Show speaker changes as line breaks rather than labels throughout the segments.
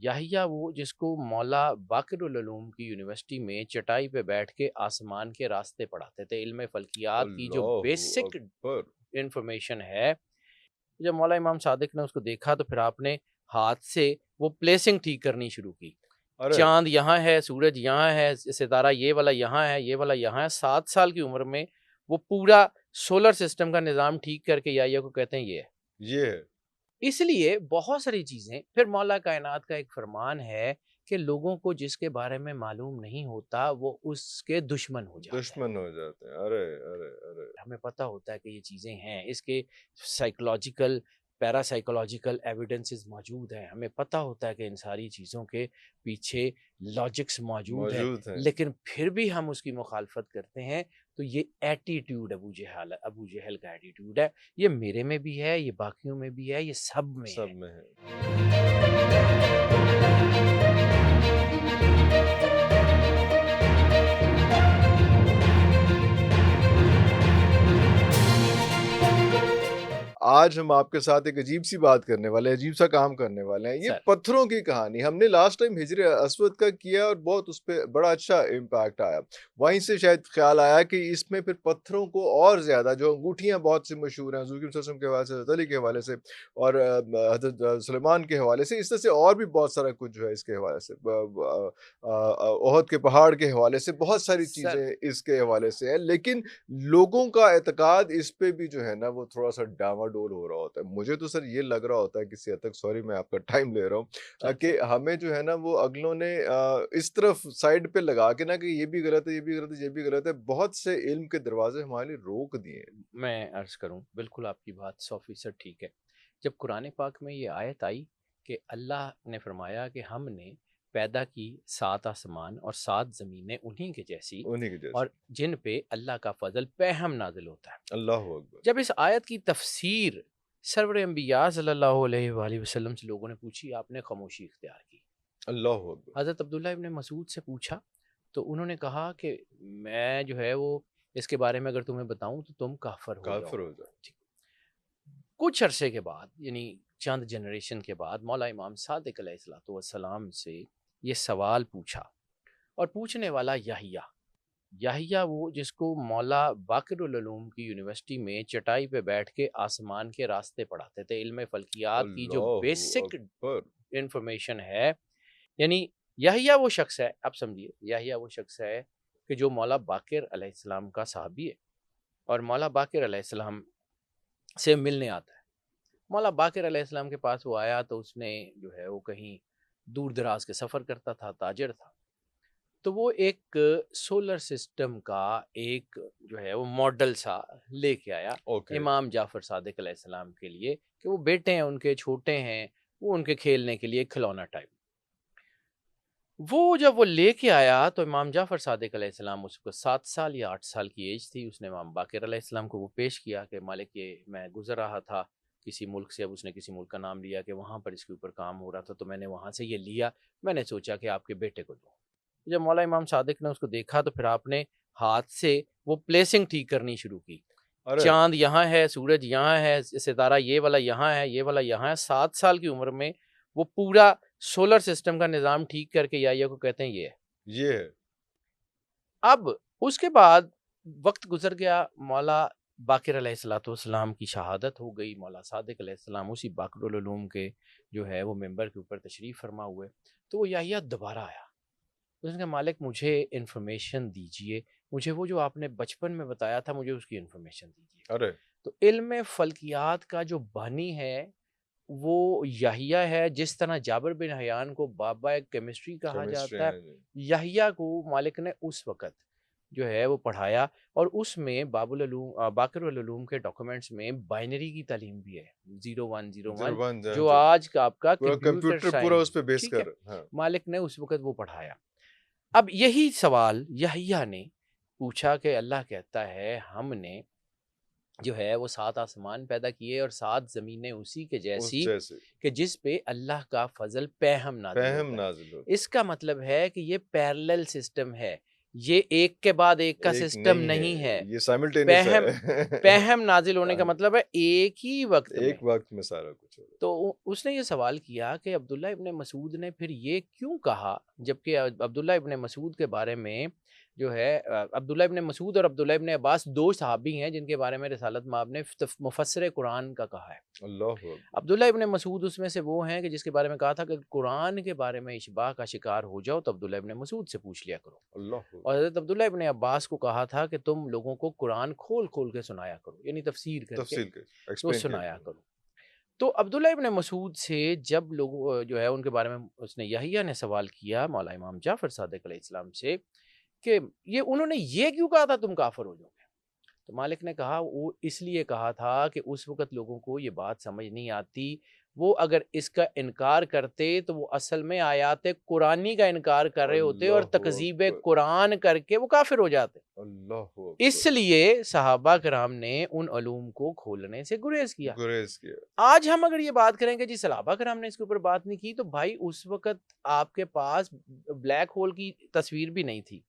یحییٰ وہ جس کو مولا باقر العلوم کی یونیورسٹی میں چٹائی پہ بیٹھ کے آسمان کے راستے پڑھاتے تھے، علم فلکیات کی جو
اللہ
بیسک
اکبر.
انفارمیشن ہے. جب مولا امام صادق نے اس کو دیکھا تو پھر آپ نے ہاتھ سے وہ پلیسنگ ٹھیک کرنی شروع کی.
ارے
چاند یہاں ہے، سورج یہاں ہے، ستارہ یہ والا یہاں ہے، یہ والا یہاں ہے. 7 سال کی عمر میں وہ پورا سولر سسٹم کا نظام ٹھیک کر کے یحییٰ کو کہتے ہیں یہ ہے.
یہ ہے.
اس لیے بہت ساری چیزیں پھر مولا کائنات کا ایک فرمان ہے کہ لوگوں کو جس کے بارے میں معلوم نہیں ہوتا وہ اس کے دشمن ہو جاتے ہیں.
دشمن ہو جاتے ہیں. ارے ارے ارے.
ہمیں پتہ ہوتا ہے کہ یہ چیزیں ہیں، اس کے سائیکولوجیکل پیرا سائیکولوجیکل ایویڈنسز موجود ہیں، ہمیں پتہ ہوتا ہے کہ ان ساری چیزوں کے پیچھے لاجکس موجود ہے،
موجود ہیں.
لیکن پھر بھی ہم اس کی مخالفت کرتے ہیں. تو یہ ایٹیٹیوڈ ابو جہل کا ایٹیٹیوڈ ہے. یہ میرے میں بھی ہے، یہ باقیوں میں بھی ہے، یہ سب میں
سب
ہے.
میں ہے. آج ہم آپ کے ساتھ ایک عجیب سی بات کرنے والے ہیں، عجیب سا کام کرنے والے ہیں. یہ
سر
پتھروں کی کہانی ہم نے لاسٹ ٹائم ہجر اسود کا کیا اور بہت اس پہ بڑا اچھا امپیکٹ آیا. وہیں سے شاید خیال آیا کہ اس میں پھر پتھروں کو اور زیادہ، جو انگوٹھیاں بہت سی مشہور ہیں حضور صلی اللہ علیہ وسلم کے حوالے سے، حضرت علی کے حوالے سے اور حضرت سلیمان کے حوالے سے، اس طرح سے اور بھی بہت سارا کچھ جو ہے اس کے حوالے سے، احد کے پہاڑ کے حوالے سے بہت ساری
سر
چیزیں اس کے حوالے سے ہیں. لیکن لوگوں کا اعتقاد اس پہ بھی جو ہے نا وہ تھوڑا سا ڈاواڈول ہو رہا ہوتا ہے. مجھے تو سر یہ لگ رہا ہوتا ہے کسی حد تک، سوری میں آپ کا ٹائم لے رہا ہوں، کہ ہمیں جو ہے نا وہ اگلوں نے اس طرف سائڈ پہ لگا کے نا کہ یہ بھی غلط ہے، یہ بھی غلط ہے، یہ بھی غلط ہے، بہت سے علم کے دروازے ہمارے لیے روک دیے ہیں.
میں عرض کروں، بالکل آپ کی بات 100% ٹھیک ہے. جب قرآن پاک میں یہ آیت آئی کہ اللہ نے فرمایا کہ ہم نے پیدا کی 7 آسمان اور 7 زمینیں انہی کے جیسی
انہی کے
اور
جیسے.
جن پہ اللہ کا فضل پہم نازل ہوتا ہے.
اللہ اکبر.
جب اس آیت کی تفسیر سرور انبیاء صلی اللہ علیہ وآلہ وسلم سے لوگوں نے پوچھی، آپ نے خاموشی اختیار کی.
اللہ اکبر.
حضرت عبداللہ ابن مسعود سے پوچھا تو انہوں نے کہا کہ میں جو ہے وہ اس کے بارے میں اگر تمہیں بتاؤں تو تم کافر ہو جاؤ
کافر
گے.
ہو جائے.
کچھ عرصے کے بعد، یعنی چند جنریشن کے بعد، مولا امام صادق علیہ السلام سے یہ سوال پوچھا، اور پوچھنے والا یحییٰ وہ جس کو مولا باقر العلوم کی یونیورسٹی میں چٹائی پہ بیٹھ کے آسمان کے راستے پڑھاتے تھے. علم فلکیات کی جو
اللہ
بیسک
اکبر.
انفارمیشن ہے، یعنی یحییٰ وہ شخص ہے، آپ سمجھیے، یحییٰ وہ شخص ہے کہ جو مولا باقر علیہ السلام کا صحابی ہے اور مولا باقر علیہ السلام سے ملنے آتا ہے. مولا باقر علیہ السلام کے پاس وہ آیا تو اس نے جو ہے وہ کہیں دور دراز کے سفر کرتا تھا، تاجر تھا. تو وہ ایک سولر سسٹم کا ایک جو ہے وہ ماڈل سا لے کے آیا
اوکے.
امام جعفر صادق علیہ السلام کے لیے کہ وہ بیٹے ہیں ان کے، چھوٹے ہیں وہ، ان کے کھیلنے کے لیے کھلونا ٹائپ. وہ جب وہ لے کے آیا تو امام جعفر صادق علیہ السلام، اس کو 7 سال یا 8 سال کی ایج تھی، اس نے امام باقر علیہ السلام کو وہ پیش کیا کہ مالک یہ میں گزر رہا تھا کسی ملک سے. اب اس نے کسی ملک کا نام لیا کہ وہاں پر اس کے اوپر کام ہو رہا تھا، تو میں نے وہاں سے یہ لیا، میں نے سوچا کہ آپ کے بیٹے کو دوں. جب مولا امام صادق نے اس کو دیکھا تو پھر آپ نے ہاتھ سے وہ پلیسنگ ٹھیک کرنی شروع کی.
ارے
چاند یہاں ہے، سورج یہاں ہے، ستارہ یہ والا یہاں ہے، یہ والا یہاں ہے. 7 سال کی عمر میں وہ پورا سولر سسٹم کا نظام ٹھیک کر کے یحییٰ کو کہتے ہیں یہ ہے.
یہ ہے.
اب اس کے بعد وقت گزر گیا، مولا باقر علیہ السلام کی شہادت ہو گئی. مولا صادق علیہ السلام اسی باقر العلوم کے جو ہے وہ ممبر کے اوپر تشریف فرما ہوئے. تو وہ یحییٰ دوبارہ آیا. اس نے کہا مالک مجھے انفارمیشن دیجئے، مجھے وہ جو آپ نے بچپن میں بتایا تھا مجھے اس کی انفارمیشن دیجئے.
ارے
تو علم فلکیات کا جو بانی ہے وہ یحییٰ ہے. جس طرح جابر بن حیان کو بابا کیمسٹری کہا
کیمسٹری
جاتا ہے،
ہے جی.
یحییٰ کو مالک نے اس وقت جو ہے وہ پڑھایا، اور اس میں باقر العلوم کے ڈاکومنٹس میں بائنری کی تعلیم بھی ہے، 0101، جو آج کا آپ کا
پورا
کمپیوٹر
کمپیوٹر پورا
سائنس.
اس پہ بیس
ٹھیک ہے،
کر. ہاں.
مالک نے اس وقت وہ پڑھایا. اب یہی سوال یحییٰ نے پوچھا کہ اللہ کہتا ہے ہم نے جو ہے وہ 7 آسمان پیدا کیے اور 7 زمینیں اسی کے
اس
جیسی
جیسے
کہ جس پہ اللہ کا فضل پہم نازل
فہم
ہوتا ہے.
نازل ہوتا
اس کا مطلب ہے کہ یہ پیرلل سسٹم ہے، یہ ایک کے بعد ایک کا
ایک
سسٹم نہیں ہے.
یہ سائملٹینیس ہے.
پہم نازل ہونے کا مطلب ہے ایک ہی وقت میں.
ایک وقت میں سارا کچھ.
تو اس نے یہ سوال کیا کہ عبداللہ ابن مسعود نے پھر یہ کیوں کہا، جبکہ عبداللہ ابن مسعود کے بارے میں جو ہے عبداللہ ابن مسعود اور عبداللہ ابن عباس دو صحابی ہیں جن کے بارے میں رسالت مآب نے مفسر قرآن کا کہا ہے.
اللہ
عبداللہ ابن مسعود اس میں سے وہ ہیں کہ جس کے بارے میں کہا تھا کہ قرآن کے بارے میں اشباہ کا شکار ہو جاؤ تو عبداللہ ابن مسعود سے پوچھ لیا کرو.
اللہ
اور حضرت عبداللہ ابن عباس کو کہا تھا کہ تم لوگوں کو قرآن کھول کھول کے سنایا کرو، یعنی تفسیر کر کے
تفصیل کے
تو
ایکسپلین
سنایا کرو. تو عبداللہ ابن مسعود سے جب لوگ جو ہے ان کے بارے میں اس نے یحییٰ نے سوال کیا مولا امام جعفر صادق علیہ السلام سے کہ یہ انہوں نے یہ کیوں کہا تھا تم کافر ہو جاؤ گے، تو مالک نے کہا وہ اس لیے کہا تھا کہ اس وقت لوگوں کو یہ بات سمجھ نہیں آتی، وہ اگر اس کا انکار کرتے تو وہ اصل میں آیات قرآنی کا انکار کر رہے ہوتے اور تکذیب قرآن کر کے وہ کافر ہو جاتے.
اللہ
اس لیے صحابہ کرام نے ان علوم کو کھولنے سے گریز کیا. آج ہم اگر یہ بات کریں کہ جی صحابہ کرام نے اس کے اوپر بات نہیں کی، تو بھائی اس وقت آپ کے پاس بلیک ہول کی تصویر بھی نہیں تھی،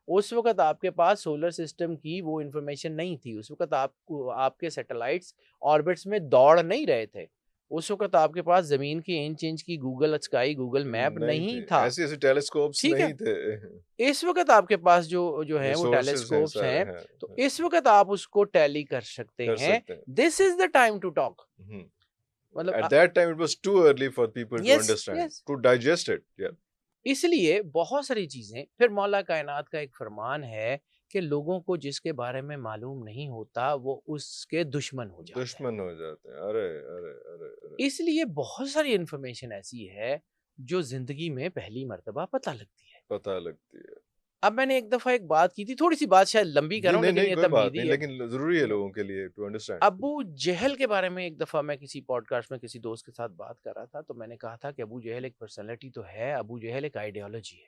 اس وقت آپ کے پاس سولر سسٹم کی وہ انفارمیشن نہیں تھی، اس وقت آپ کے سیٹلائٹس آربٹس میں دوڑ نہیں رہے تھے، اس وقت آپ کے پاس زمین کی انچ کی گوگل اسکائی گوگل میپ نہیں تھا،
ایسے ٹیلیسکوپس نہیں تھے.
اس وقت آپ کے پاس جو ہیں وہ ٹیلیسکوپس ہیں، تو اس وقت آپ اس کو ٹیلی کر سکتے ہیں. دس از دا ٹائم ٹو ٹاک. مطلب
at that time it was too early for people to understand, to digest it.
اس لیے بہت ساری چیزیں پھر مولا کائنات کا ایک فرمان ہے کہ لوگوں کو جس کے بارے میں معلوم نہیں ہوتا وہ اس کے دشمن ہو جاتے ہیں.
ارے
اس لیے بہت ساری انفارمیشن ایسی ہے جو زندگی میں پہلی مرتبہ پتہ لگتی ہے. اب میں نے ایک دفعہ ایک بات کی تھی، تھوڑی سی بات شاید لمبی کروں
لیکن ضروری ہے لوگوں کے لیے ٹو انڈرسٹینڈ.
ابو جہل کے بارے میں ایک دفعہ میں کسی پوڈ کاسٹ میں کسی دوست کے ساتھ بات کر رہا تھا، تو میں نے کہا تھا کہ ابو جہل ایک پرسنالٹی تو ہے، ابو جہل ایک آئیڈیالوجی ہے.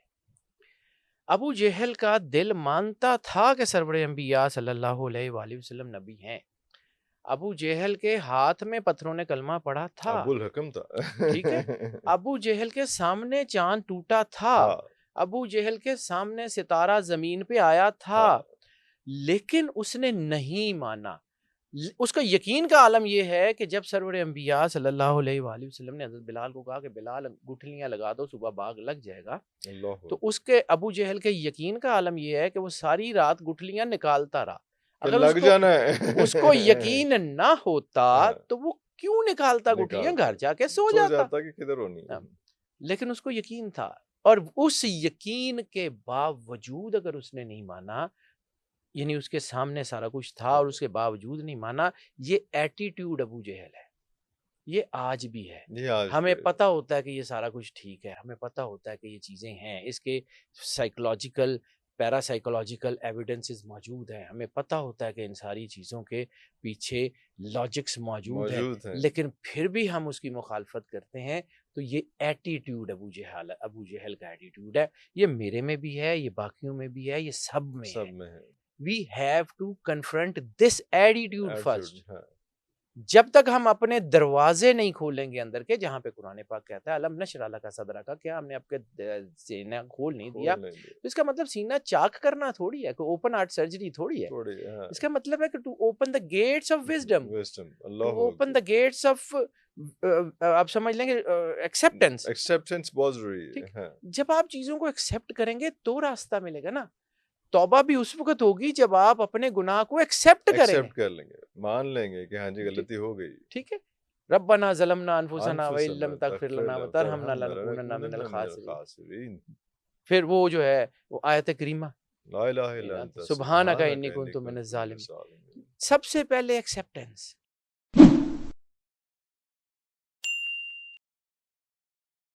ابو جہل کا دل مانتا تھا کہ سرور انبیاء صلی اللہ علیہ وآلہ وسلم نبی ہیں. ابو جہل کے ہاتھ میں پتھروں نے کلمہ پڑھا تھا،
ابو الحکم تھا،
ٹھیک ہے. ابو جہل کے سامنے چاند ٹوٹا تھا، ابو جہل کے سامنے ستارہ زمین پہ آیا تھا، لیکن اس نے نہیں مانا. اس کا یقین کا عالم یہ ہے کہ جب سرور انبیاء صلی اللہ علیہ وآلہ وسلم نے حضرت بلال کو کہا کہ بلال گٹھلیاں لگا دو صبح باغ لگ جائے گا، تو اس کے ابو جہل کے یقین کا عالم یہ ہے کہ وہ ساری رات گٹھلیاں نکالتا رہا. اگر اس کو یقین نہ ہوتا تو وہ کیوں نکالتا گٹھلیاں، گھر جا کے سو جاتا. لیکن اس کو یقین تھا، اور اس یقین کے باوجود اگر اس نے نہیں مانا، یعنی اس کے سامنے سارا کچھ تھا اور اس کے باوجود نہیں مانا، یہ ایٹیٹیوڈ ابو جہل ہے. یہ آج بھی ہے. ہمیں پتہ ہوتا ہے کہ یہ سارا کچھ ٹھیک ہے، ہمیں پتہ ہوتا ہے کہ یہ چیزیں ہیں، اس کے سائیکولوجیکل پیرا سائیکولوجیکل ایویڈنسز موجود ہیں، ہمیں پتہ ہوتا ہے کہ ان ساری چیزوں کے پیچھے لاجکس موجود ہیں، لیکن پھر بھی ہم اس کی مخالفت کرتے ہیں. تو یہ ایٹیٹیوڈ ابو جہل کا ایٹیٹیوڈ ہے. یہ میرے میں بھی ہے، یہ باقیوں میں بھی ہے، یہ سب میں ہے. We have to confront this attitude first. جب تک ہم اپنے دروازے نہیں کھولیں گے اندر کے، جہاں پہ قرآن پاک کہتا ہے الم نشرح لک صدرک، کیا ہم نے آپ کے سینہ کھول نہیں دیا؟ اس کا مطلب سینہ چاک کرنا تھوڑی ہے، کوئی اوپن ہارٹ سرجری تھوڑی ہے. اس کا مطلب ہے کہ to open the gates of wisdom, to open the gates of آپ سمجھ لیں گے ایکسیپٹنس بہت ضروری ہے. جب آپ چیزوں کو ایکسیپٹ کریں گے تو راستہ ملے گا نا. توبہ بھی اس وقت ہوگی جب آپ اپنے گناہ کو ایکسیپٹ کر لیں گے،
مان لیں گے کہ ہاں جی غلطی ہو گئی.
ٹھیک ہے. ربنا ظلمنا انفسنا وان لم تغفر لنا وترحمنا لنکونن من الخاسرین. پھر وہ جو ہے وہ آیت کریمہ لا الہ الا انت سبحانک انی کنت من الظالمین. سب سے پہلے ایکسیپٹنس.